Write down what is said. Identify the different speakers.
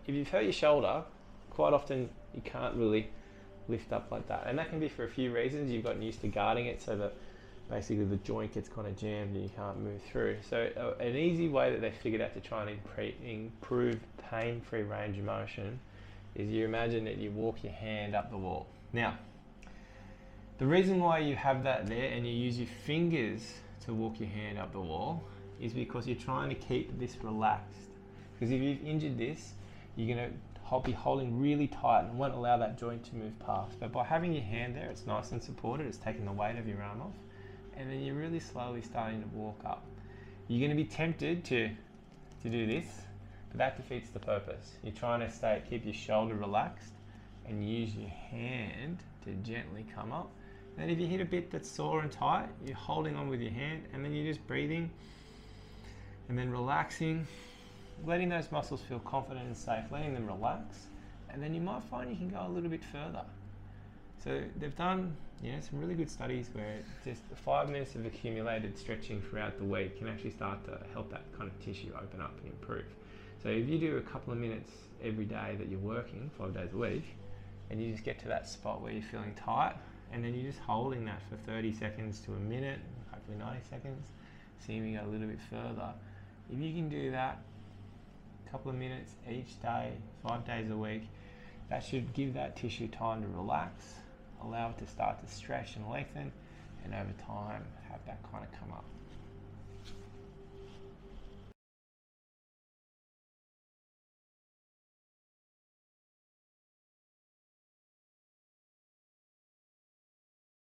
Speaker 1: if you've hurt your shoulder, quite often you can't really lift up like that. And that can be for a few reasons. You've gotten used to guarding it so that basically the joint gets kind of jammed and you can't move through. So an easy way that they figured out to try and improve pain-free range of motion is you imagine that you walk your hand up the wall. Now, the reason why you have that there and you use your fingers to walk your hand up the wall is because you're trying to keep this relaxed. Because if you've injured this, you're going to be holding really tight and won't allow that joint to move past. But by having your hand there, it's nice and supported, it's taking the weight of your arm off, and then you're really slowly starting to walk up. You're going to be tempted to do this, but that defeats the purpose. You're trying to keep your shoulder relaxed and use your hand to gently come up. And if you hit a bit that's sore and tight, you're holding on with your hand, and then you're just breathing and then relaxing, letting those muscles feel confident and safe, letting them relax, and then you might find you can go a little bit further. So they've done some really good studies where just 5 minutes of accumulated stretching throughout the week can actually start to help that kind of tissue open up and improve. So if you do a couple of minutes every day that you're working, 5 days a week, and you just get to that spot where you're feeling tight, and then you're just holding that for 30 seconds to a minute, hopefully 90 seconds, seeing you go a little bit further. If you can do that a couple of minutes each day, 5 days a week, that should give that tissue time to relax, allow it to start to stretch and lengthen, and over time have that kind of come up.